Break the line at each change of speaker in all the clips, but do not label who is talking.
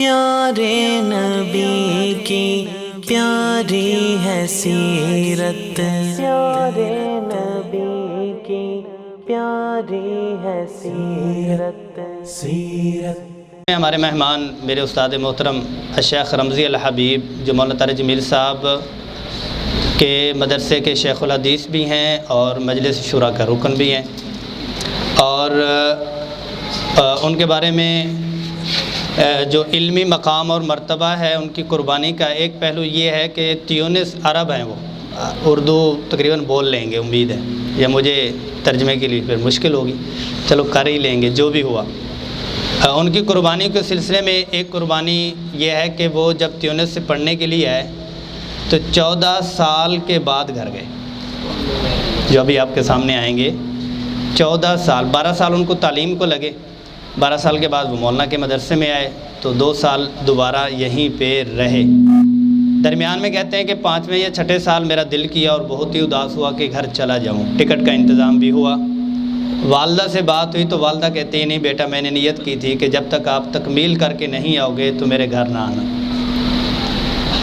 پیارے نبی کی پیاری ہے سیرت، پیارے نبی کی پیاری ہے سیرت۔
ہمارے مہمان میرے استاد محترم الشیخ رمزی الحبیب جو مولانا طارق جمیل صاحب کے مدرسے کے شیخ الحدیث بھی ہیں اور مجلس شورا کا رکن بھی ہیں، اور ان کے بارے میں جو علمی مقام اور مرتبہ ہے ان کی قربانی کا ایک پہلو یہ ہے کہ تیونس عرب ہیں، وہ اردو تقریباً بول لیں گے، امید ہے، یا مجھے ترجمے کے لیے پھر مشکل ہوگی، چلو کر ہی لیں گے جو بھی ہوا۔ ان کی قربانی کے سلسلے میں ایک قربانی یہ ہے کہ وہ جب تیونس سے پڑھنے کے لیے آئے تو 14 سال کے بعد گھر گئے، جو ابھی آپ کے سامنے آئیں گے۔ 14 سال، 12 سال ان کو تعلیم کو لگے، 12 سال کے بعد وہ مولانا کے مدرسے میں آئے تو 2 سال دوبارہ یہیں پہ رہے۔ درمیان میں کہتے ہیں کہ 5ویں یا 6 سال میرا دل کیا اور بہت ہی اداس ہوا کہ گھر چلا جاؤں، ٹکٹ کا انتظام بھی ہوا۔ والدہ سے بات ہوئی تو والدہ کہتے ہیں نہیں بیٹا، میں نے نیت کی تھی کہ جب تک آپ تکمیل کر کے نہیں آؤ گے تو میرے گھر نہ آنا۔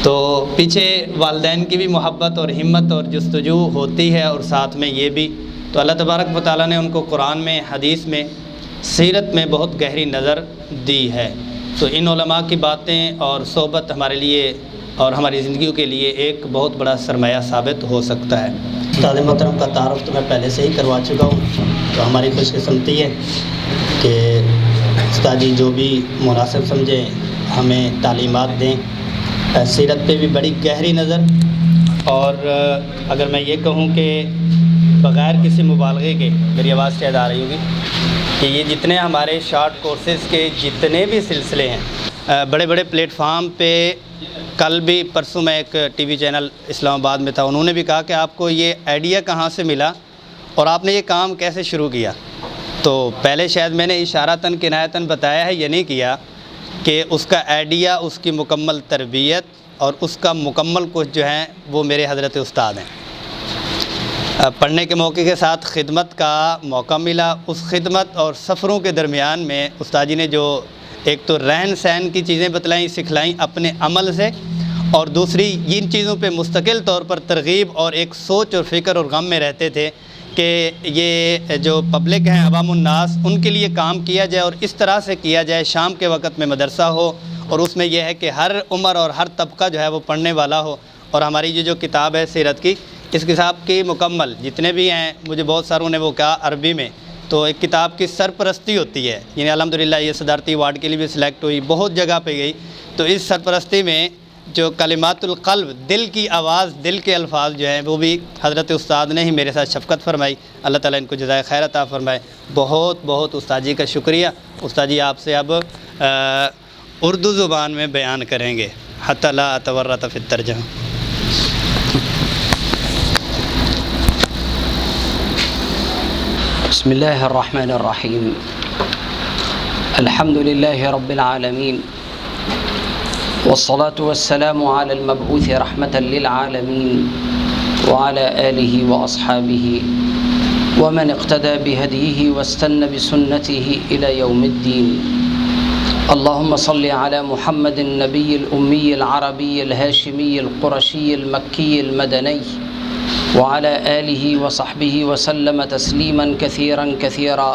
تو پیچھے والدین کی بھی محبت اور ہمت اور جستجو ہوتی ہے، اور ساتھ میں یہ بھی تو اللہ تبارک و تعالیٰ نے ان کو قرآن میں، حدیث میں، سیرت میں بہت گہری نظر دی ہے۔ تو ان علماء کی باتیں اور صحبت ہمارے لیے اور ہماری زندگیوں کے لیے ایک بہت بڑا سرمایہ ثابت ہو سکتا ہے۔ استاد محترم کا تعارف تو میں پہلے سے ہی کروا چکا ہوں، تو ہماری خوش قسمتی ہے کہ استاد جی جو بھی مناسب سمجھیں ہمیں تعلیمات دیں، سیرت پہ بھی بڑی گہری نظر، اور اگر میں یہ کہوں کہ بغیر کسی مبالغے کے، میری آواز شاید آ رہی ہوگی، کہ یہ جتنے ہمارے شارٹ کورسز کے جتنے بھی سلسلے ہیں بڑے بڑے پلیٹ فارم پہ، کل بھی پرسوں میں ایک ٹی وی چینل اسلام آباد میں تھا، انہوں نے بھی کہا کہ آپ کو یہ آئیڈیا کہاں سے ملا اور آپ نے یہ کام کیسے شروع کیا؟ تو پہلے شاید میں نے اشارتاً کنایتاً بتایا ہے، یہ نہیں کیا کہ اس کا آئیڈیا، اس کی مکمل تربیت اور اس کا مکمل کچھ جو ہیں وہ میرے حضرت استاد ہیں۔ پڑھنے کے موقع کے ساتھ خدمت کا موقع ملا، اس خدمت اور سفروں کے درمیان میں استاد جی نے جو ایک تو رہن سہن کی چیزیں بتلائیں، سکھلائیں اپنے عمل سے، اور دوسری ان چیزوں پہ مستقل طور پر ترغیب اور ایک سوچ اور فکر اور غم میں رہتے تھے کہ یہ جو پبلک ہیں، عوام الناس، ان کے لیے کام کیا جائے اور اس طرح سے کیا جائے شام کے وقت میں مدرسہ ہو، اور اس میں یہ ہے کہ ہر عمر اور ہر طبقہ جو ہے وہ پڑھنے والا ہو۔ اور ہماری یہ جو کتاب ہے سیرت کی، اس کتاب کی مکمل جتنے بھی ہیں، مجھے بہت ساروں نے وہ کہا عربی میں، تو ایک کتاب کی سرپرستی ہوتی ہے، یعنی الحمدللہ یہ صدارتی ایوارڈ کے لیے بھی سلیکٹ ہوئی، بہت جگہ پہ گئی، تو اس سرپرستی میں جو کلمات القلب، دل کی آواز، دل کے الفاظ جو ہیں وہ بھی حضرت استاد نے ہی میرے ساتھ شفقت فرمائی، اللہ تعالیٰ ان کو جزائے خیر عطا فرمائے۔ بہت بہت استاد جی کا شکریہ۔ استاد جی آپ سے اب اردو زبان میں بیان کریں گے، حتی لا اتورط فی الترجمہ۔
بسم اللہ الرحمن الرحیم، الحمد للہ رب العالمین، والصلاة والسلام علی المبعوث رحمة للعالمین، وعلى آلہ واصحابہ ومن اقتدى بہدیہ واستنى بسنته إلى یوم الدین۔ اللہم صل علی محمد النبی الأمی العربی الہاشمی القرشی المکی المدنی وعلى آلہ وصحبہ وسلم تسلیما کثیرا کثیرا،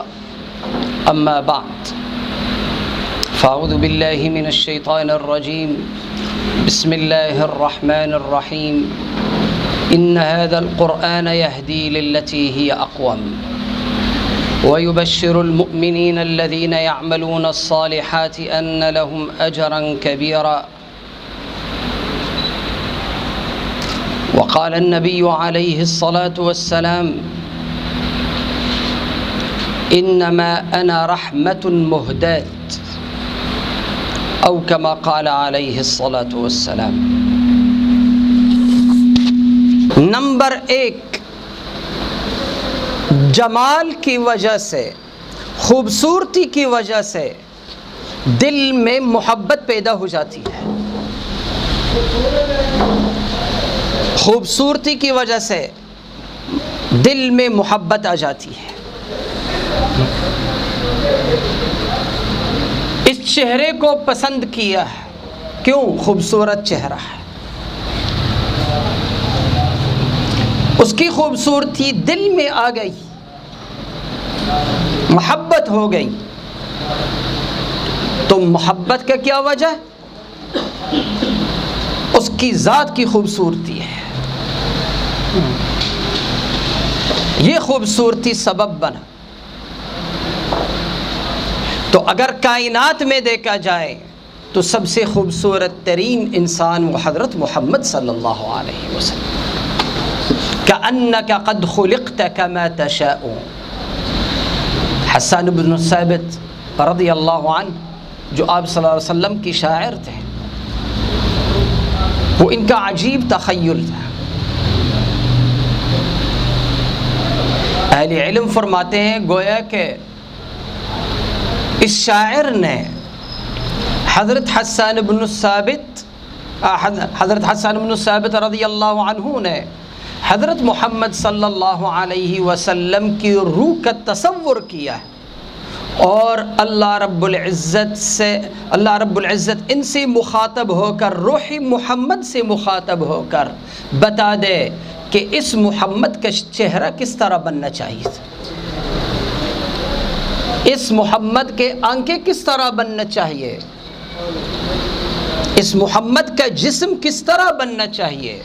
اما بعد، فاعوذ باللہ من الشیطان الرجیم، بسم اللہ الرحمن الرحیم، ان هذا القرآن يهدي للتي هي أقوم ويبشر المؤمنين الذين يعملون الصالحات أن لهم أجرا كبيرا، وقال النبي عليه الصلاة والسلام إنما أنا رحمة مهداة، أو كما قال عليه الصلاة والسلام۔
نمبر 1، جمال کی وجہ سے، خوبصورتی کی وجہ سے دل میں محبت پیدا ہو جاتی ہے، خوبصورتی کی وجہ سے دل میں محبت آ جاتی ہے۔ اس چہرے کو پسند کیا ہے. کیوں؟ خوبصورت چہرہ ہے. اس کی خوبصورتی دل میں آ گئی، محبت ہو گئی. تو محبت کا کیا وجہ؟ اس کی ذات کی خوبصورتی ہے. یہ خوبصورتی سبب بنا. تو اگر کائنات میں دیکھا جائے تو سب سے خوبصورت ترین انسان وہ حضرت محمد صلی اللہ علیہ وسلم. کأنک قد خلقت کما تشاء. حسان بن ثابت رضی اللہ عنہ جو آپ صلی اللہ علیہ وسلم کی شاعر تھے، وہ ان کا عجیب تخیل تھا. اہل علم فرماتے ہیں گویا کہ اس شاعر نے حضرت حسان بن ثابت رضی اللہ عنہ نے حضرت محمد صلی اللہ علیہ وسلم کی روح کا تصور کیا اور اللہ رب العزت ان سے مخاطب ہو کر، روح محمد سے مخاطب ہو کر بتا دے کہ اس محمد کا چہرہ کس طرح بننا چاہیے تھا، اس محمد کے آنکھیں کس طرح بننا چاہیے، اس محمد کا جسم کس طرح بننا چاہیے.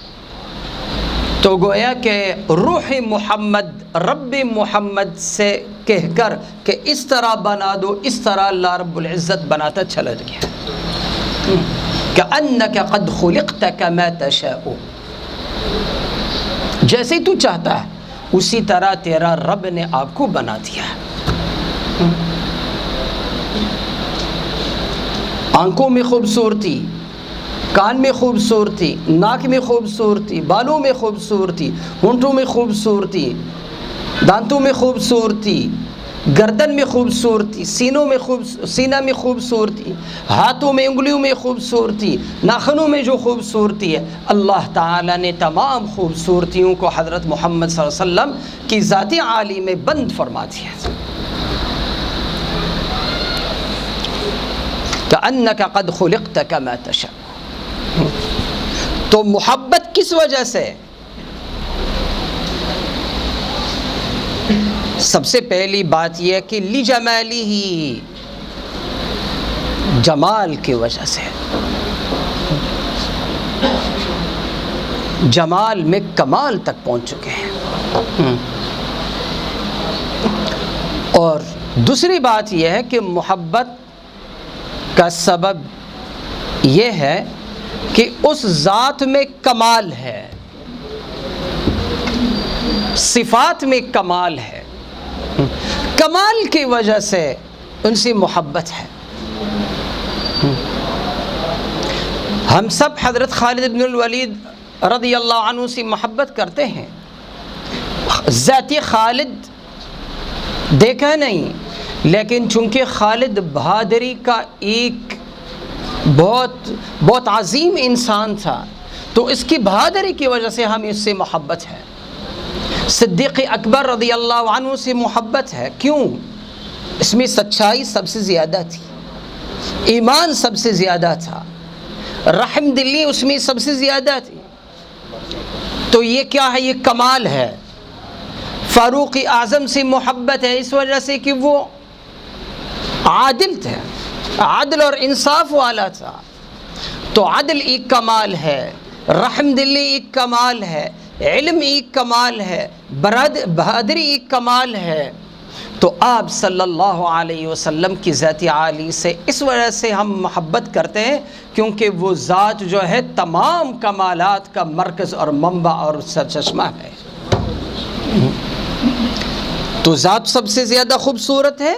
تو گویا کہ روح محمد رب محمد سے کہہ کر کہ اس طرح بنا دو، اس طرح اللہ رب العزت بناتا چلا گیا. کأنک قد خلقت کما تشاء. جیسے تو چاہتا ہے اسی طرح تیرا رب نے آپ کو بنا دیا. آنکھوں میں خوبصورتی، کان میں خوبصورتی، ناک میں خوبصورتی، بالوں میں خوبصورتی، ہونٹوں میں خوبصورتی، دانتوں میں خوبصورتی، گردن میں خوبصورتی، سینہ میں خوبصورتی، ہاتھوں میں انگلیوں میں خوبصورتی، ناخنوں میں جو خوبصورتی ہے، اللہ تعالیٰ نے تمام خوبصورتیوں کو حضرت محمد صلی اللہ علیہ وسلم کی ذات عالی میں بند فرما دیا. کأنک قد خلقت کما تشاء. تو محبت کس وجہ سے؟ سب سے پہلی بات یہ ہے کہ لجمالہ، جمال کی وجہ سے. جمال میں کمال تک پہنچ چکے ہیں. اور دوسری بات یہ ہے کہ محبت کا سبب یہ ہے کہ اس ذات میں کمال ہے، صفات میں کمال ہے. کمال کی وجہ سے ان سے محبت ہے. ہم سب حضرت خالد بن الولید رضی اللہ عنہ سے محبت کرتے ہیں. ذاتی خالد دیکھا نہیں، لیکن چونکہ خالد بہادری کا ایک بہت عظیم انسان تھا تو اس کی بہادری کی وجہ سے ہمیں اس سے محبت ہے. صدیق اکبر رضی اللہ عنہ سے محبت ہے. کیوں؟ اس میں سچائی سب سے زیادہ تھی، ایمان سب سے زیادہ تھا، رحم دلی اس میں سب سے زیادہ تھی. تو یہ کیا ہے؟ یہ کمال ہے. فاروق اعظم سے محبت ہے اس وجہ سے کہ وہ عادل تھے، عدل اور انصاف والا تھا. تو عدل ایک کمال ہے، رحم دلی ایک کمال ہے، علم ایک کمال ہے، بہادری ایک کمال ہے. تو آپ صلی اللہ علیہ وسلم کی ذات عالی سے اس وجہ سے ہم محبت کرتے ہیں کیونکہ وہ ذات جو ہے تمام کمالات کا مرکز اور منبع اور سرچشمہ ہے. تو ذات سب سے زیادہ خوبصورت ہے،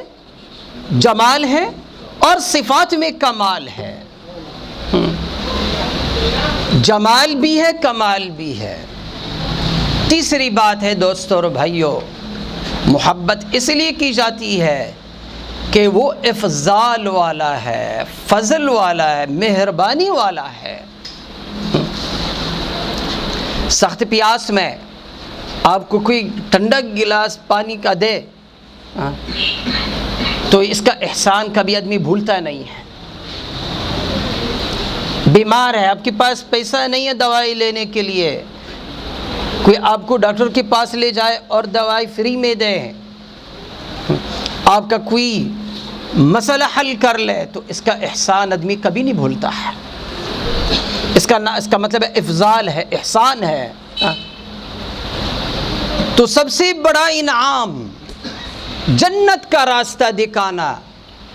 جمال ہے اور صفات میں کمال ہے. جمال بھی ہے، کمال بھی ہے. تیسری بات ہے دوستو اور بھائیو، محبت اس لیے کی جاتی ہے کہ وہ افضال والا ہے، فضل والا ہے، مہربانی والا ہے. سخت پیاس میں آپ کو کوئی ٹھنڈا گلاس پانی کا دے تو اس کا احسان کبھی آدمی بھولتا نہیں ہے. بیمار ہے, آپ کے پاس پیسہ نہیں ہے دوائی لینے کے لیے, کوئی آپ کو ڈاکٹر کے پاس لے جائے اور دوائی فری میں دے, آپ کا کوئی مسئلہ حل کر لے, تو اس کا احسان آدمی کبھی نہیں بھولتا ہے. اس کا مطلب ہے افضال ہے, احسان ہے. تو سب سے بڑا انعام جنت کا راستہ دکھانا,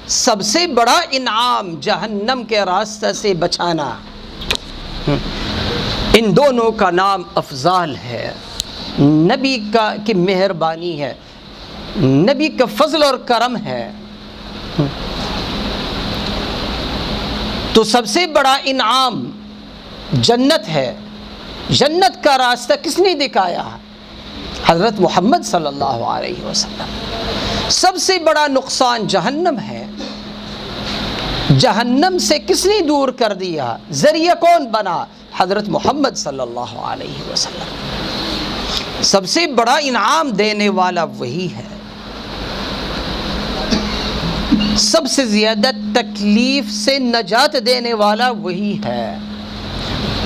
سب سے بڑا انعام جہنم کے راستہ سے بچانا, ان دونوں کا نام افضال ہے. نبی کی مہربانی ہے, نبی کا فضل اور کرم ہے. تو سب سے بڑا انعام جنت ہے. جنت کا راستہ کس نے دکھایا؟ حضرت محمد صلی اللہ علیہ وسلم. سب سے بڑا نقصان جہنم ہے. جہنم سے کس نے دور کر دیا؟ ذریعہ کون بنا؟ حضرت محمد صلی اللہ علیہ وسلم. سب سے بڑا انعام دینے والا وہی ہے. سب سے زیادہ تکلیف سے نجات دینے والا وہی ہے.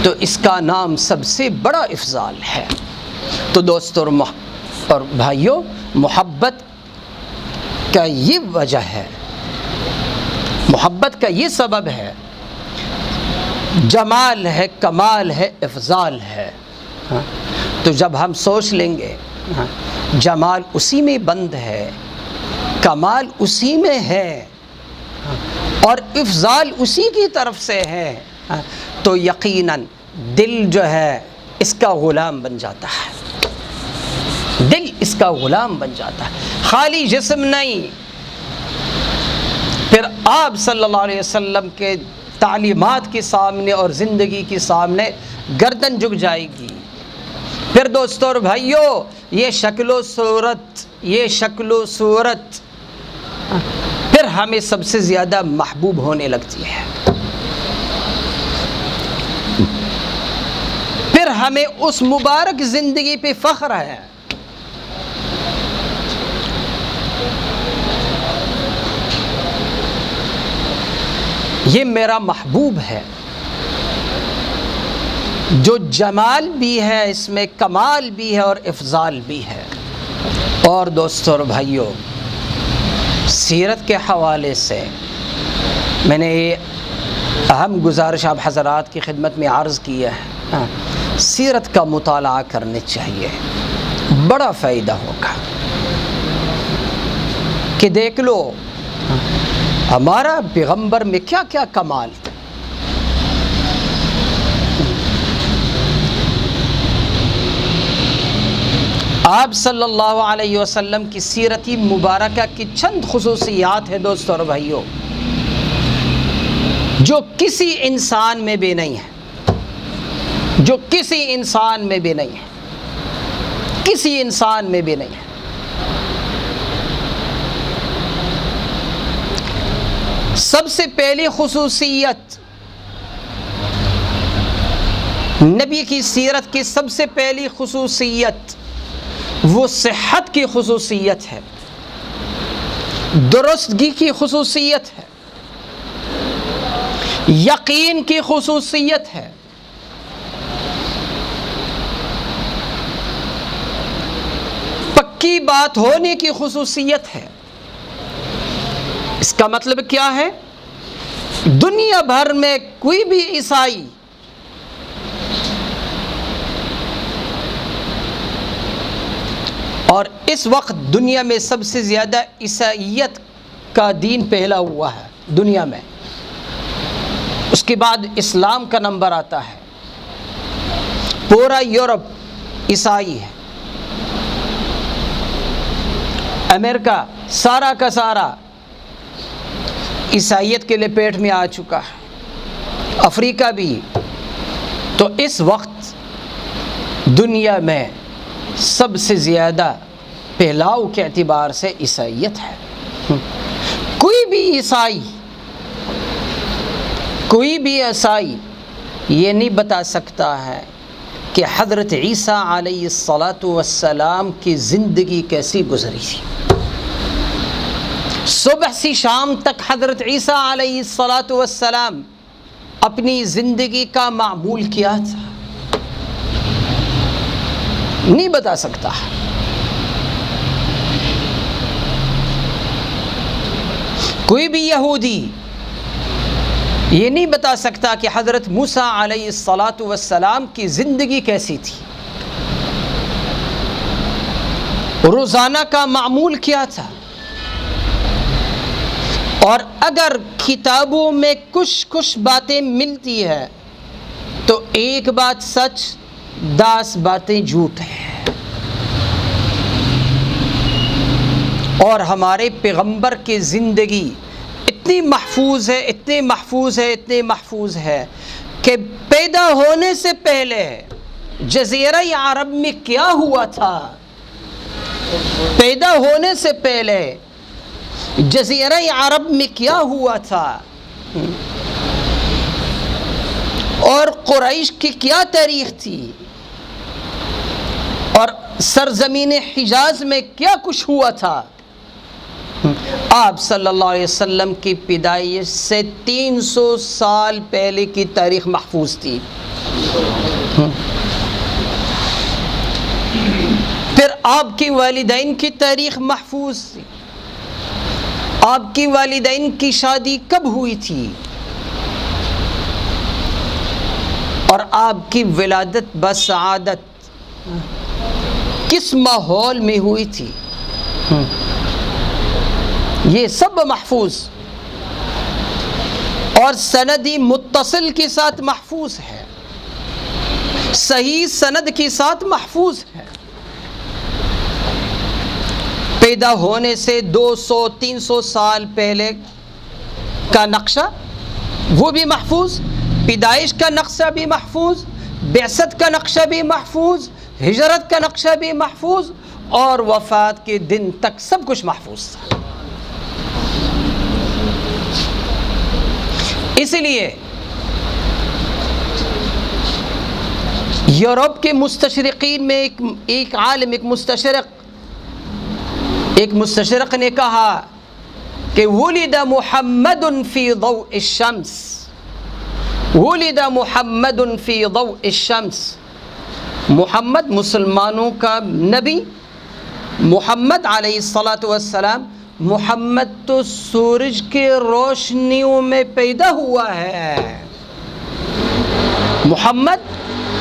تو اس کا نام سب سے بڑا افضال ہے. تو دوستو اور بھائیوں, محبت کا یہ وجہ ہے, محبت کا یہ سبب ہے, جمال ہے, کمال ہے, افضال ہے. تو جب ہم سوچ لیں گے جمال اسی میں بند ہے, کمال اسی میں ہے, اور افضال اسی کی طرف سے ہے, تو یقیناً دل جو ہے اس کا غلام بن جاتا ہے. دل اس کا غلام بن جاتا ہے, خالی جسم نہیں. پھر آپ صلی اللہ علیہ وسلم کے تعلیمات کے سامنے اور زندگی کے سامنے گردن جھک جائے گی. پھر دوستو اور بھائیوں, یہ شکل و صورت پھر ہمیں سب سے زیادہ محبوب ہونے لگتی ہے. پھر ہمیں اس مبارک زندگی پہ فخر ہے. یہ میرا محبوب ہے, جو جمال بھی ہے, اس میں کمال بھی ہے اور افضال بھی ہے. اور دوستو اور بھائیوں, سیرت کے حوالے سے میں نے یہ اہم گزارش آپ حضرات کی خدمت میں عرض کی ہے, سیرت کا مطالعہ کرنے چاہیے, بڑا فائدہ ہوگا. کہ دیکھ لو ہمارا پیغمبر میں کیا کیا کمال. آپ صلی اللہ علیہ وسلم کی سیرتی مبارکہ کی چند خصوصیات ہیں دوستو اور بھائیوں, جو کسی انسان میں بھی نہیں ہے, جو کسی انسان میں بھی نہیں ہے, کسی انسان میں بھی نہیں ہے. سب سے پہلی خصوصیت, نبی کی سیرت کی سب سے پہلی خصوصیت وہ صحت کی خصوصیت ہے, درستگی کی خصوصیت ہے, یقین کی خصوصیت ہے, پکی بات ہونے کی خصوصیت ہے. اس کا مطلب کیا ہے؟ دنیا بھر میں کوئی بھی عیسائی اور اس وقت دنیا میں سب سے زیادہ عیسائیت کا دین پھیلا ہوا ہے دنیا میں, اس کے بعد اسلام کا نمبر آتا ہے. پورا یورپ عیسائی ہے, امریکہ سارا کا سارا عیسائیت کے لپیٹ میں آ چکا ہے, افریقہ بھی. تو اس وقت دنیا میں سب سے زیادہ پھیلاؤ کے اعتبار سے عیسائیت ہے. کوئی بھی عیسائی یہ نہیں بتا سکتا ہے کہ حضرت عیسیٰ علیہ السلام کی زندگی کیسی گزری تھی. صبح سے شام تک حضرت عیسیٰ علیہ السلام اپنی زندگی کا معمول کیا تھا؟ نہیں بتا سکتا. کوئی بھی یہودی یہ نہیں بتا سکتا کہ حضرت موسیٰ علیہ الصلاۃ والسلام کی زندگی کیسی تھی، روزانہ کا معمول کیا تھا. اور اگر کتابوں میں کچھ باتیں ملتی ہے تو ایک بات سچ، 10 باتیں جھوٹ ہیں. اور ہمارے پیغمبر کی زندگی اتنی محفوظ ہے، اتنی محفوظ ہے، اتنی محفوظ ہے کہ پیدا ہونے سے پہلے جزیرہ عرب میں کیا ہوا تھا، پیدا ہونے سے پہلے جزیرہ عرب میں کیا ہوا تھا، اور قریش کی کیا تاریخ تھی، اور سرزمین حجاز میں کیا کچھ ہوا تھا. آپ صلی اللہ علیہ وسلم کی پیدائش سے 300 سال پہلے کی تاریخ محفوظ تھی. پھر آپ کے والدین کی تاریخ محفوظ تھی. آپ کی والدین کی شادی کب ہوئی تھی، اور آپ کی ولادت بسعادت کس ماحول میں ہوئی تھی، یہ سب محفوظ اور سندی متصل کے ساتھ محفوظ ہے، صحیح سند کے ساتھ محفوظ ہے. پیدا ہونے سے 200-300 سال پہلے کا نقشہ وہ بھی محفوظ، پیدائش کا نقشہ بھی محفوظ، بعثت کا نقشہ بھی محفوظ، ہجرت کا نقشہ بھی محفوظ، اور وفات کے دن تک سب کچھ محفوظ تھا. اس لیے یورپ کے مستشرقین میں ایک عالم، ایک مستشرق نے کہا کہ ولد محمد فی ضوء الشمس، ولد محمد فی ضوء الشمس. محمد مسلمانوں کا نبی، محمد علیہ الصلاۃ والسلام، محمد تو سورج کے روشنیوں میں پیدا ہوا ہے. محمد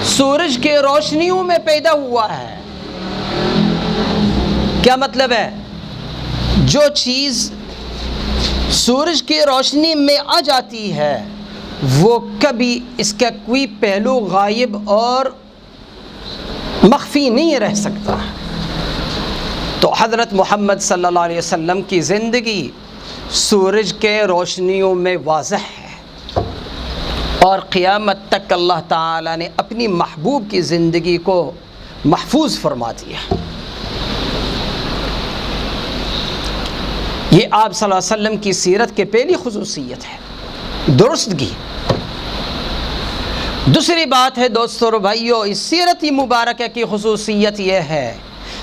سورج کے روشنیوں میں پیدا ہوا ہے. کیا مطلب ہے؟ جو چیز سورج کی روشنی میں آ جاتی ہے وہ کبھی اس کا کوئی پہلو غائب اور مخفی نہیں رہ سکتا. تو حضرت محمد صلی اللہ علیہ وسلم کی زندگی سورج کے روشنیوں میں واضح ہے، اور قیامت تک اللہ تعالیٰ نے اپنی محبوب کی زندگی کو محفوظ فرما دیا. یہ آپ صلی اللہ علیہ وسلم کی سیرت کی پہلی خصوصیت ہے، درستگی. دوسری بات ہے دوستو اور بھائیو، اس سیرت مبارکہ کی خصوصیت یہ ہے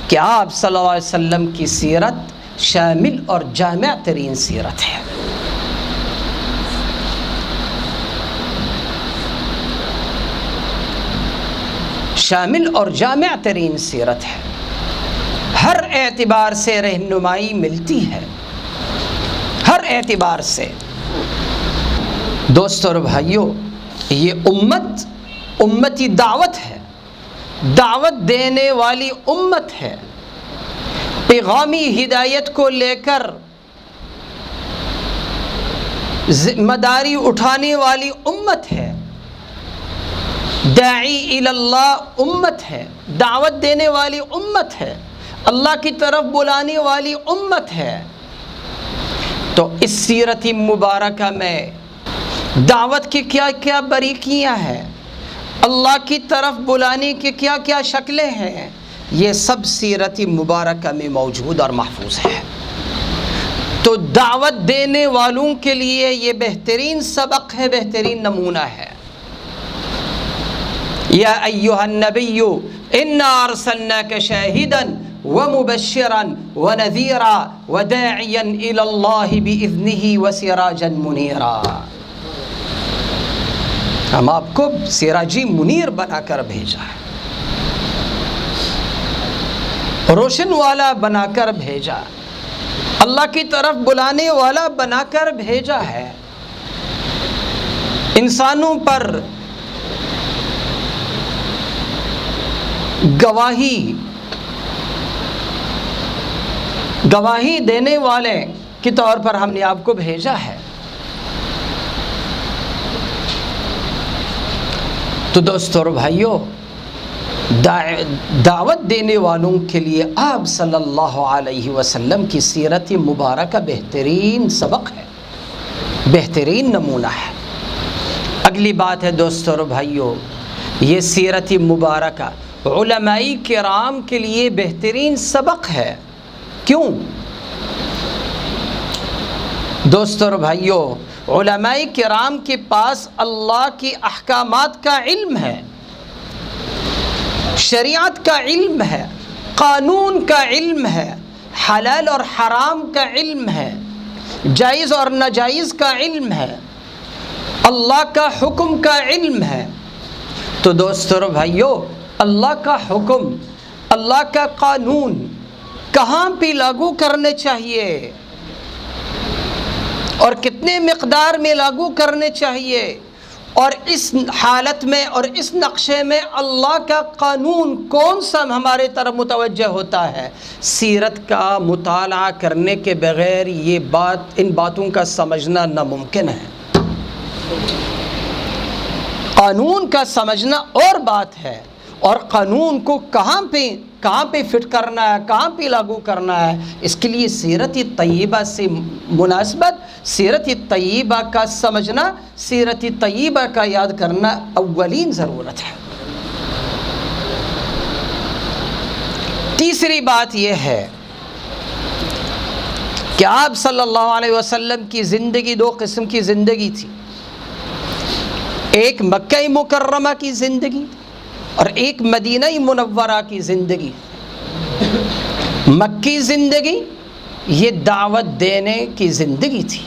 کہ آپ صلی اللہ علیہ وسلم کی سیرت شامل اور جامع ترین سیرت ہے. شامل اور جامع ترین سیرت ہے، ہر اعتبار سے رہنمائی ملتی ہے، ہر اعتبار سے. دوستو اور بھائیو، یہ امتی دعوت ہے، دعوت دینے والی امت ہے، پیغامی ہدایت کو لے کر ذمہ داری اٹھانے والی امت ہے، داعی الی اللہ امت ہے، دعوت دینے والی امت ہے، اللہ کی طرف بلانے والی امت ہے. تو اس سیرت مبارکہ میں دعوت کی کیا کیا باریکیاں ہیں، اللہ کی طرف بلانے کی کیا کیا شکلیں ہیں، یہ سب سیرت مبارکہ میں موجود اور محفوظ ہے. تو دعوت دینے والوں کے لیے یہ بہترین سبق ہے، بہترین نمونہ ہے. یا ایھا النبی انا ارسلناک شاہدا ومبشرا ونذیرا وداعیا الی اللہ باذنہ وسراجا منیرا. ہم آپ کو سراجی منیر بنا کر بھیجا ہے، روشن والا بنا کر بھیجا، اللہ کی طرف بلانے والا بنا کر بھیجا ہے، انسانوں پر گواہی دینے والے کے طور پر ہم نے آپ کو بھیجا ہے۔ تو دوستو اور بھائیو، دعوت دینے والوں کے لیے آپ صلی اللہ علیہ وسلم کی سیرت مبارکہ بہترین سبق ہے، بہترین نمونہ ہے۔ اگلی بات ہے دوستو اور بھائیو، یہ سیرت مبارکہ علماء کرام کے لیے بہترین سبق ہے۔ کیوں؟ دوستو اور بھائیو، علماء کرام کے پاس اللہ کے احکامات کا علم ہے، شریعت کا علم ہے، قانون کا علم ہے، حلال اور حرام کا علم ہے، جائز اور ناجائز کا علم ہے، اللہ کا حکم کا علم ہے۔ تو دوستو اور بھائیو، اللہ کا حکم، اللہ کا قانون کہاں پہ لاگو کرنے چاہیے اور کتنے مقدار میں لاگو کرنے چاہیے، اور اس حالت میں اور اس نقشے میں اللہ کا قانون کون سا ہمارے طرف متوجہ ہوتا ہے، سیرت کا مطالعہ کرنے کے بغیر ان باتوں کا سمجھنا ناممکن ہے۔ قانون کا سمجھنا اور بات ہے، اور قانون کو کہاں پہ فٹ کرنا ہے، کہاں پہ لاگو کرنا ہے، اس کے لیے سیرت طیبہ سے مناسبت، سیرت طیبہ کا سمجھنا، سیرت طیبہ کا یاد کرنا اولین ضرورت ہے۔ تیسری بات یہ ہے کہ آپ صلی اللہ علیہ وسلم کی زندگی دو قسم کی زندگی تھی، ایک مکہ مکرمہ کی زندگی اور ایک مدینہ منورہ کی زندگی۔ مکی زندگی یہ دعوت دینے کی زندگی تھی،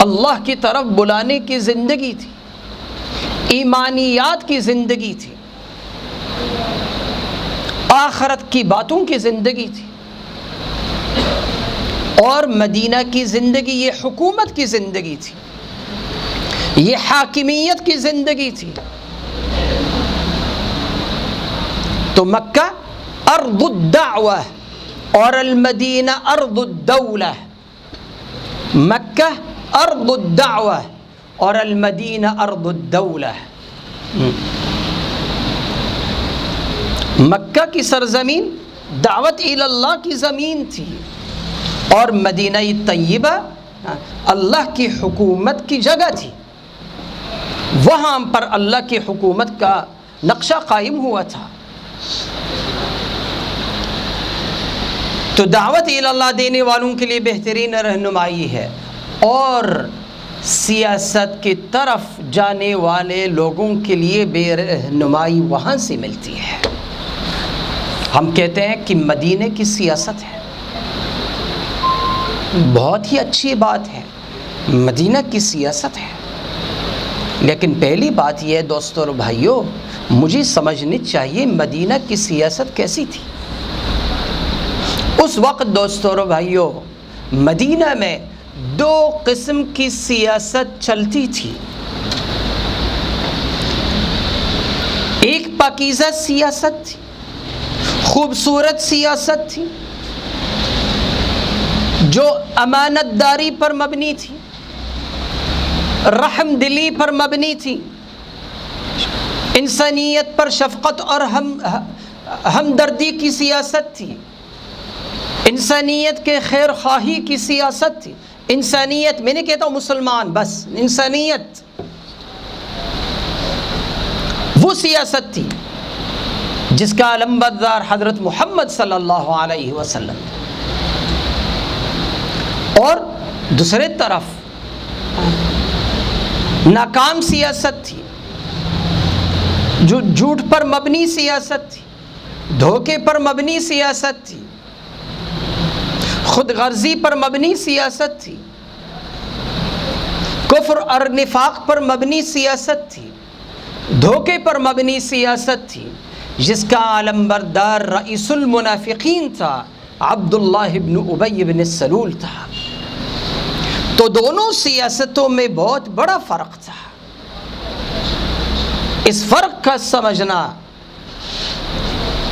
اللہ کی طرف بلانے کی زندگی تھی، ایمانیات کی زندگی تھی، آخرت کی باتوں کی زندگی تھی۔ اور مدینہ کی زندگی یہ حکومت کی زندگی تھی، یہ حاکمیت کی زندگی تھی۔ تو مکہ ارض الدعوہ اور المدینہ ارض الدولہ، مکہ ارض الدعوہ اور المدینہ ارض الدولہ۔ مکہ کی سرزمین دعوت الی اللہ کی زمین تھی، اور مدینہ طیبہ اللہ کی حکومت کی جگہ تھی، وہاں پر اللہ کی حکومت کا نقشہ قائم ہوا تھا۔ تو دعوت الی اللہ دینے والوں کے لیے بہترین رہنمائی ہے، اور سیاست کی طرف جانے والے لوگوں کے لیے بے رہنمائی وہاں سے ملتی ہے۔ ہم کہتے ہیں کہ مدینے کی سیاست ہے، بہت ہی اچھی بات ہے، مدینہ کی سیاست ہے، لیکن پہلی بات یہ ہے دوستو اور بھائیو، مجھے سمجھنی چاہیے مدینہ کی سیاست کیسی تھی۔ اس وقت دوستو اور بھائیو مدینہ میں دو قسم کی سیاست چلتی تھی، ایک پاکیزہ سیاست تھی، خوبصورت سیاست تھی، جو امانت داری پر مبنی تھی، رحم دلی پر مبنی تھی، انسانیت پر شفقت اور ہمدردی کی سیاست تھی، انسانیت کے خیر خواہی کی سیاست تھی۔ انسانیت، میں نہیں کہتا ہوں مسلمان، بس انسانیت، وہ سیاست تھی جس کا علمبردار حضرت محمد صلی اللہ علیہ وسلم، اور دوسرے طرف ناکام سیاست تھی، جو جھوٹ پر مبنی سیاست تھی، دھوکے پر مبنی سیاست تھی، خود غرضی پر مبنی سیاست تھی، کفر اور نفاق پر مبنی سیاست تھی، دھوکے پر مبنی سیاست تھی، جس کا علمبردار رئیس المنافقین تھا، عبداللہ ابن ابی بن سلول تھا۔ تو دونوں سیاستوں میں بہت بڑا فرق تھا۔ اس فرق کا سمجھنا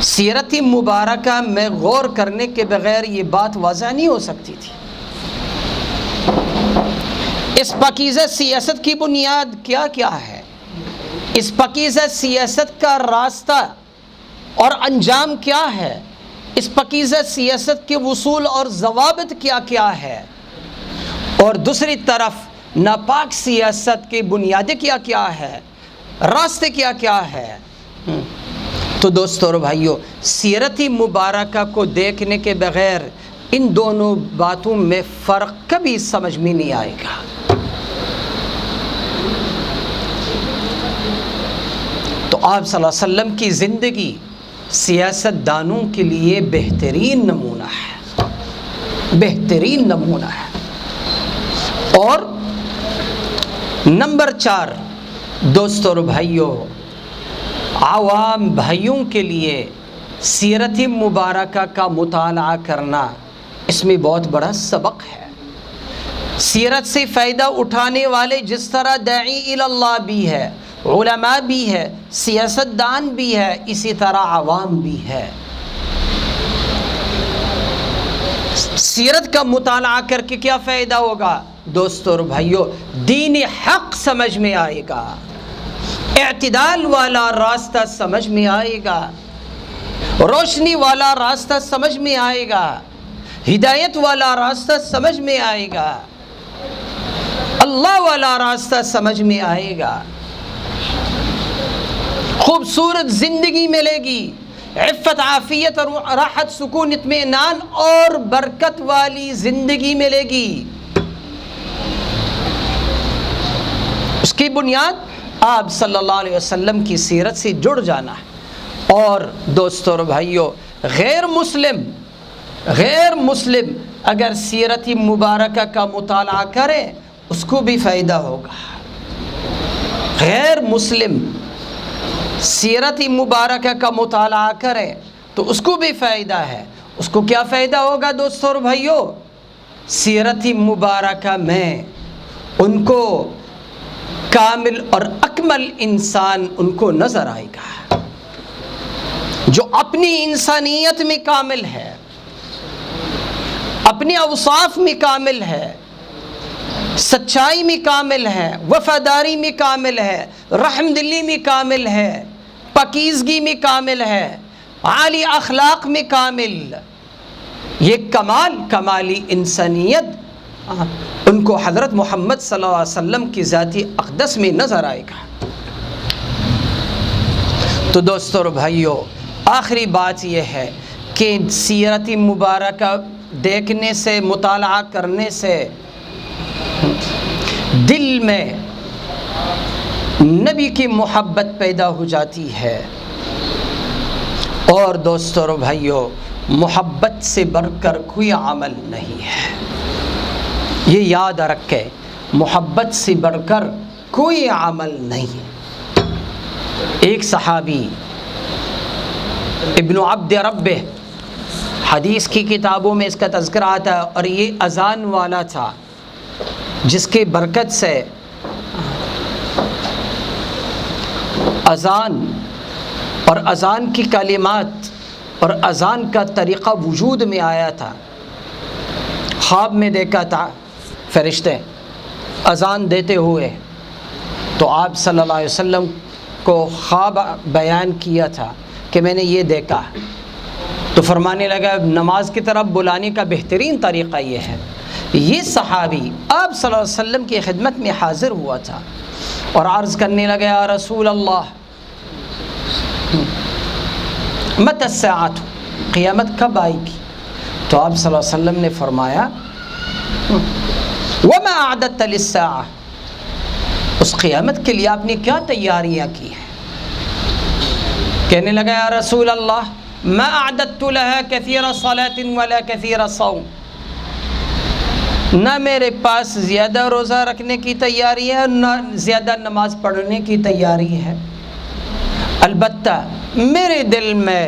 سیرت مبارکہ میں غور کرنے کے بغیر یہ بات واضح نہیں ہو سکتی تھی۔ اس پاکیزہ سیاست کی بنیاد کیا کیا ہے؟ اس پاکیزہ سیاست کا راستہ اور انجام کیا ہے؟ اس پاکیزہ سیاست کے وصول اور ضوابط کیا کیا ہے؟ اور دوسری طرف ناپاک سیاست کی بنیادیں کیا کیا ہے، راستے کیا کیا ہے؟ تو دوستو اور بھائیو، سیرت مبارکہ کو دیکھنے کے بغیر ان دونوں باتوں میں فرق کبھی سمجھ میں نہیں آئے گا۔ تو آپ صلی اللہ علیہ وسلم کی زندگی سیاست دانوں کے لیے بہترین نمونہ ہے، بہترین نمونہ ہے۔ اور نمبر 4 دوستو اور بھائیوں، عوام بھائیوں کے لیے سیرت مبارکہ کا مطالعہ کرنا اس میں بہت بڑا سبق ہے۔ سیرت سے فائدہ اٹھانے والے جس طرح داعی اللہ بھی ہے، علماء بھی ہے، سیاست دان بھی ہے، اسی طرح عوام بھی ہے۔ سیرت کا مطالعہ کر کے کیا فائدہ ہوگا دوستو اور بھائیو؟ دین حق سمجھ میں آئے گا، اعتدال والا راستہ سمجھ میں آئے گا، روشنی والا راستہ سمجھ میں آئے گا، ہدایت والا راستہ سمجھ میں آئے گا، اللہ والا راستہ سمجھ میں آئے گا، خوبصورت زندگی ملے گی، عفت عافیت اور راحت سکون اطمینان اور برکت والی زندگی ملے گی۔ اس کی بنیاد آپ صلی اللہ علیہ وسلم کی سیرت سے جڑ جانا ہے۔ اور دوستو اور بھائیو، غیر مسلم اگر سیرت مبارکہ کا مطالعہ کرے اس کو بھی فائدہ ہوگا۔ غیر مسلم سیرت مبارکہ کا مطالعہ کرے تو اس کو بھی فائدہ ہے۔ اس کو کیا فائدہ ہوگا دوستو اور بھائیو؟ سیرت مبارکہ میں ان کو کامل اور اکمل انسان ان کو نظر آئے گا، جو اپنی انسانیت میں کامل ہے، اپنے اوصاف میں کامل ہے، سچائی میں کامل ہے، وفاداری میں کامل ہے، رحم دلی میں کامل ہے، پاکیزگی میں کامل ہے، عالی اخلاق میں کامل۔ یہ کمالی انسانیت ان کو حضرت محمد صلی اللہ علیہ وسلم کی ذاتی اقدس میں نظر آئے گا۔ تو دوستو اور بھائیو، آخری بات یہ ہے کہ سیرت مبارکہ دیکھنے سے، مطالعہ کرنے سے دل میں نبی کی محبت پیدا ہو جاتی ہے۔ اور دوستو اور بھائیو، محبت سے بڑھ کر کوئی عمل نہیں ہے، یہ یاد رکھے، محبت سے بڑھ کر کوئی عمل نہیں۔ ایک صحابی ابن عبد ربہ، حدیث کی کتابوں میں اس کا تذکرہ آتا ہے، اور یہ اذان والا تھا، جس کی برکت سے اذان اور اذان کی کلمات اور اذان کا طریقہ وجود میں آیا تھا۔ خواب میں دیکھا تھا فرشتے اذان دیتے ہوئے، تو آپ صلی اللہ علیہ وسلم کو خواب بیان کیا تھا کہ میں نے یہ دیکھا، تو فرمانے لگا نماز کی طرف بلانے کا بہترین طریقہ یہ ہے۔ یہ صحابی آپ صلی اللہ علیہ وسلم کی خدمت میں حاضر ہوا تھا اور عرض کرنے لگا، یا رسول اللہ متی الساعۃ، قیامت کب آئے گی؟ تو آپ صلی اللہ علیہ وسلم نے فرمایا، وما اعددت للساعہ، اس قیامت کے لیے آپ نے کیا تیاریاں کی ہیں؟ کہنے لگا، یا رسول اللہ ما اعددت لها كثير صلاة ولا كثير صوم، نہ میرے پاس زیادہ روزہ رکھنے کی تیاری ہے، نہ زیادہ نماز پڑھنے کی تیاری ہے، البتہ میرے دل میں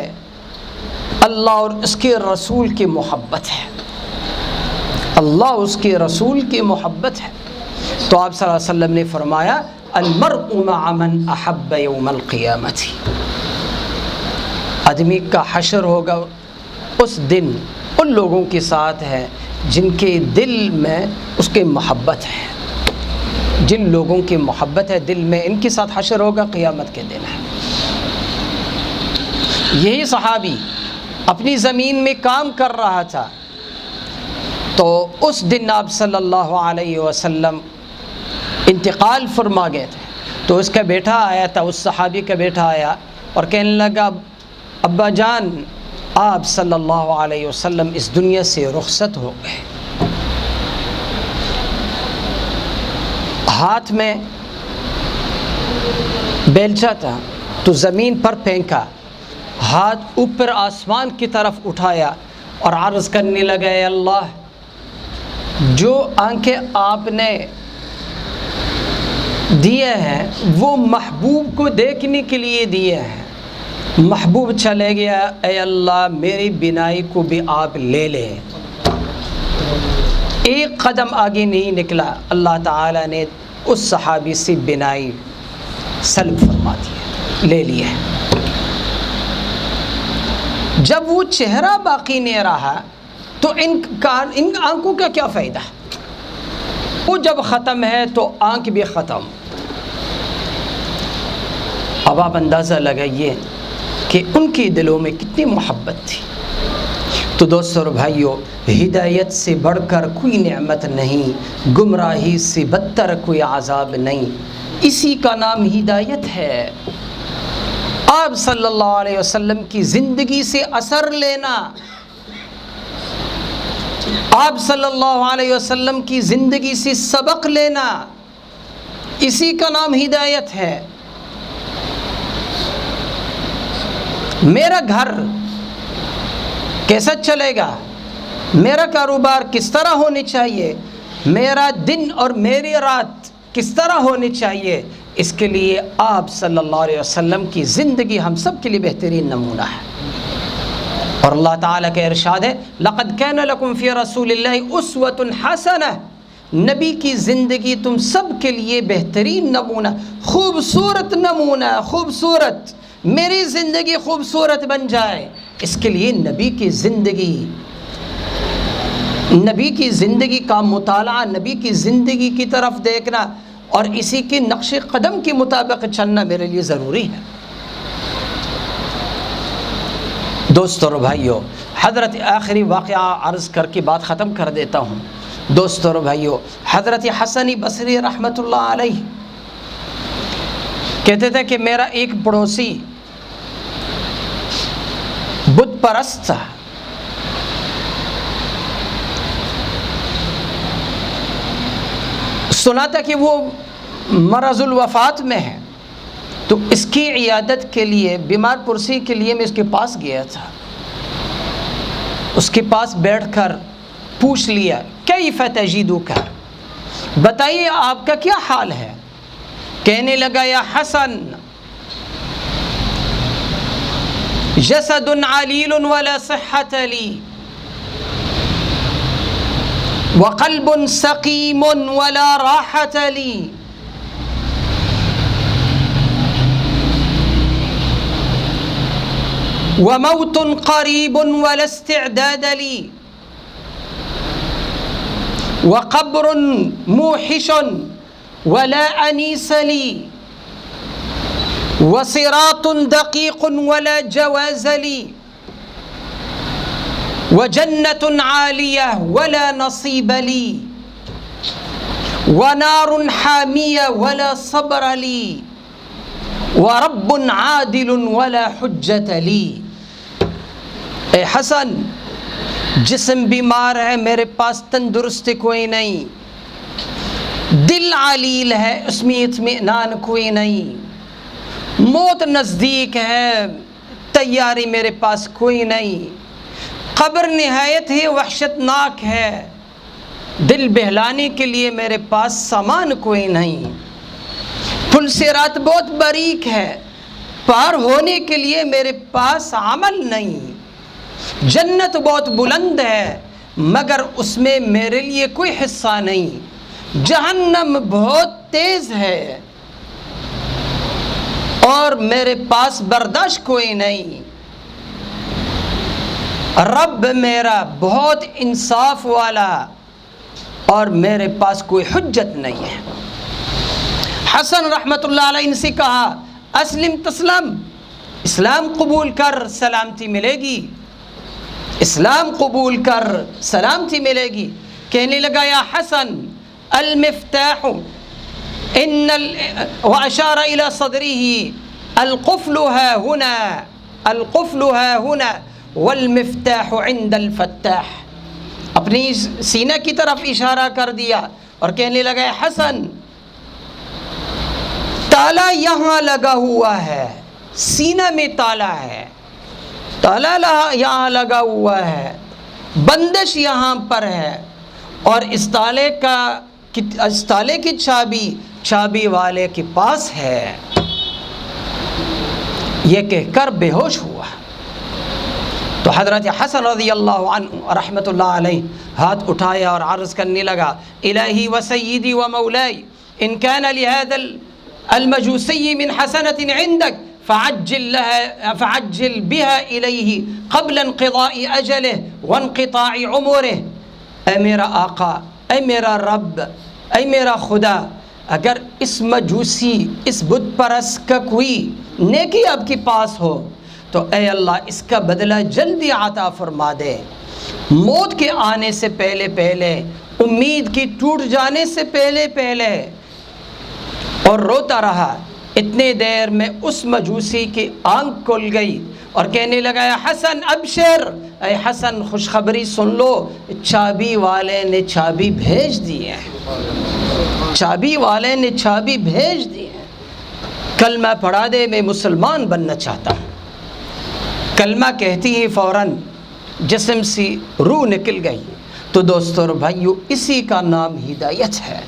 اللہ اور اس کے رسول کی محبت ہے، اللہ اس کے رسول کی محبت ہے۔ تو آپ صلی اللہ علیہ وسلم نے فرمایا المرء مع من احب یوم القیامت، آدمی کا حشر ہوگا اس دن ان لوگوں کے ساتھ ہے جن کے دل میں اس کے محبت ہے، جن لوگوں کی محبت ہے دل میں، ان کے ساتھ حشر ہوگا قیامت کے دن ہے۔ یہی صحابی اپنی زمین میں کام کر رہا تھا، تو اس دن آپ صلی اللہ علیہ وسلم انتقال فرما گئے تھے، تو اس کا بیٹا آیا تھا، اس صحابی کا بیٹا آیا اور کہنے لگا ابا جان آپ صلی اللہ علیہ وسلم اس دنیا سے رخصت ہو گئے۔ ہاتھ میں بیلچا تھا تو زمین پر پھینکا، ہاتھ اوپر آسمان کی طرف اٹھایا اور عرض کرنے لگا اے اللہ، جو آنکھیں آپ نے دیے ہیں وہ محبوب کو دیکھنے کے لیے دیے ہیں، محبوب چلے گیا، اے اللہ میری بینائی کو بھی آپ لے لیں۔ ایک قدم آگے نہیں نکلا، اللہ تعالیٰ نے اس صحابی سے بینائی سلب فرما دی، لے لی ہے۔ جب وہ چہرہ باقی نہیں رہا تو ان آنکھوں کا کیا فائدہ؟ وہ جب ختم ہے تو آنکھ بھی ختم۔ اب آپ اندازہ لگائیے کہ ان کے دلوں میں کتنی محبت تھی۔ تو دوستو اور بھائیو، ہدایت سے بڑھ کر کوئی نعمت نہیں، گمراہی سے بدتر کوئی عذاب نہیں، اسی کا نام ہدایت ہے۔ آپ صلی اللہ علیہ وسلم کی زندگی سے اثر لینا، آپ صلی اللہ علیہ وسلم کی زندگی سے سبق لینا، اسی کا نام ہدایت ہے۔ میرا گھر کیسا چلے گا، میرا کاروبار کس طرح ہونی چاہیے، میرا دن اور میری رات کس طرح ہونی چاہیے، اس کے لیے آپ صلی اللہ علیہ وسلم کی زندگی ہم سب کے لیے بہترین نمونہ ہے۔ اور اللہ تعالیٰ کا ارشاد ہے لَقَدْ كَانَ لَكُمْ فِي رَسُولِ اللَّهِ أُسْوَةٌ حَسَنَةٌ، نبی کی زندگی تم سب کے لیے بہترین نمونہ، خوبصورت نمونہ، خوبصورت، میری زندگی خوبصورت بن جائے، اس کے لیے نبی کی زندگی کا مطالعہ، نبی کی زندگی کی طرف دیکھنا اور اسی کے نقش قدم کے مطابق چلنا میرے لیے ضروری ہے۔ دوستو اور بھائیو، حضرت آخری واقعہ عرض کر کے بات ختم کر دیتا ہوں۔ دوستو اور بھائیو، حضرت حسن بصری رحمۃ اللہ علیہ کہتے تھے کہ میرا ایک پڑوسی بت پرست تھا، سنا تھا کہ وہ مرض الوفات میں ہے، تو اس کی عیادت کے لیے، بیمار پرسی کے لیے میں اس کے پاس گیا تھا۔ اس کے پاس بیٹھ کر پوچھ لیا کیف تجدک، بتائیے آپ کا کیا حال ہے؟ کہنے لگا یا حسن جسد علیل ولا صحت لی، وقلب سقیم ولا راحت لی، وموت قریب ولا استعداد لی، وقبر موحش ولا انیس لی، وصراط دقیق ولا جواز لی، وجنت عالیہ ولا نصیب لی، ونار حامیہ ولا صبر لی، ورب عادل ولا حجت لی۔ اے حسن، جسم بیمار ہے، میرے پاس تندرست کوئی نہیں، دل علیل ہے، اس میں اطمینان کوئی نہیں، موت نزدیک ہے، تیاری میرے پاس کوئی نہیں، قبر نہایت ہی وحشتناک ہے، دل بہلانے کے لیے میرے پاس سامان کوئی نہیں، پل صراط بہت باریک ہے، پار ہونے کے لیے میرے پاس عمل نہیں، جنت بہت بلند ہے مگر اس میں میرے لیے کوئی حصہ نہیں، جہنم بہت تیز ہے اور میرے پاس برداشت کوئی نہیں، رب میرا بہت انصاف والا اور میرے پاس کوئی حجت نہیں ہے۔ حسن رحمت اللہ علیہ سے کہا اسلم تسلم، اسلام قبول کر سلامتی ملے گی، اسلام قبول کر سلامتی ملے گی۔ کہنے لگا یا حسن المفتاح واشار الى صدره القفل ها هنا، القفل ها هنا والمفتاح عند الفتاح، اپنی سینہ کی طرف اشارہ کر دیا اور کہنے لگا حسن تالا یہاں لگا ہوا ہے، سینہ میں تالا ہے، تالا یہاں لگا ہوا ہے، بندش یہاں پر ہے اور اس تالے کی چابی والے کے پاس ہے۔ یہ کہہ کر بے ہوش ہوا تو حضرت حسن رضی اللہ عنہ رحمت اللہ علیہ ہاتھ اٹھایا اور عرض کرنے لگا الہی و سیدی و مولائی ان کان لہذا المجوسی من حسنت عندک فعجل بها الیہ قبل انقضاء اجلہ وانقطاع عمرہ۔ اے میرا آقا، اے میرا رب، اے میرا خدا، اگر اس مجوسی، اس بت پرست کا کوئی نیکی آپ کے پاس ہو تو اے اللہ اس کا بدلہ جلدی عطا فرما دے، موت کے آنے سے پہلے پہلے، امید کی ٹوٹ جانے سے پہلے پہلے۔ اور روتا رہا، اتنے دیر میں اس مجوسی کی آنکھ کھل گئی اور کہنے لگا اے حسن ابشر، اے حسن خوشخبری سن لو، چابی والے نے چابی بھیج دی ہے، چابی والے نے چابی بھیج دی ہے، کلمہ پڑھا دے، میں مسلمان بننا چاہتا ہوں۔ کلمہ کہتی ہی فوراً جسم سے روح نکل گئی۔ تو دوستو اور بھائیو، اسی کا نام ہدایت ہے،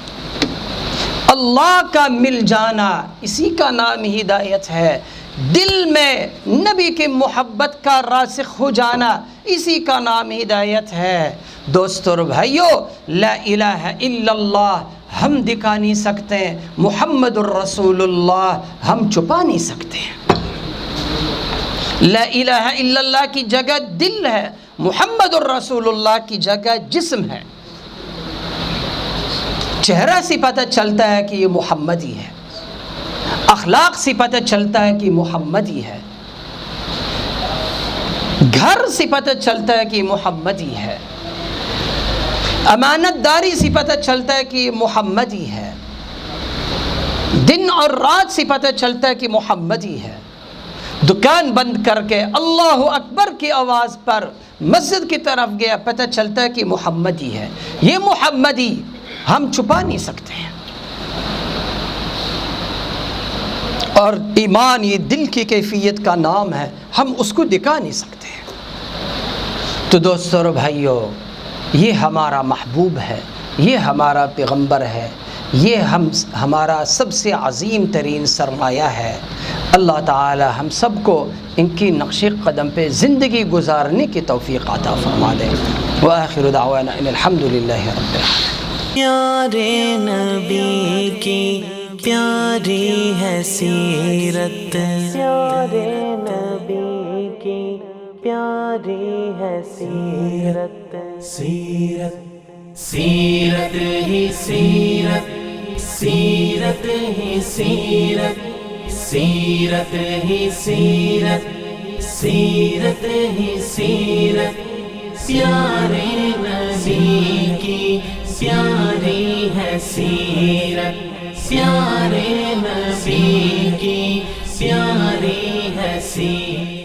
اللہ کا مل جانا، اسی کا نام ہدایت ہے، دل میں نبی کی محبت کا راسخ ہو جانا، اسی کا نام ہدایت ہے۔ دوستو اور بھائیو، لا الہ الا اللہ ہم دکھا نہیں سکتے، محمد الرسول اللہ ہم چھپا نہیں سکتے۔ لا الہ الا اللہ کی جگہ دل ہے، محمد الرسول اللہ کی جگہ جسم ہے۔ چہرہ سے پتہ چلتا ہے کہ یہ محمدی ہے، اخلاق سے پتہ چلتا ہے کہ محمدی ہے، گھر سے پتہ چلتا ہے کہ محمدی ہے، امانت داری سے پتہ چلتا ہے کہ محمدی ہے، دن اور رات سے پتہ چلتا ہے کہ محمدی ہے۔ دکان بند کر کے اللہ اکبر کی آواز پر مسجد کی طرف گیا، پتہ چلتا ہے کہ محمدی ہے۔ یہ محمدی ہم چھپا نہیں سکتے ہیں، اور ایمان یہ دل کی کیفیت کا نام ہے، ہم اس کو دکھا نہیں سکتے ہیں۔ تو دوستو اور بھائیو، یہ ہمارا محبوب ہے، یہ ہمارا پیغمبر ہے، یہ ہمارا سب سے عظیم ترین سرمایہ ہے۔ اللہ تعالی ہم سب کو ان کی نقش قدم پہ زندگی گزارنے کی توفیق عطا فرما دے۔ وآخر دعوانا ان الحمدللہ رب العالمین۔
پیارے نبی کی پیاری ہے سیرت، پیارے نبی کی پیاری ہے سیرت، سیرت سیرت ہی سیرت، سیرت ہی سیرت، سیرت ہی سیرت، سیرت ہی سیرت، پیارے نبی کی پیاری ہے سیرت، پیارے نبی کی پیاری ہے سیرت۔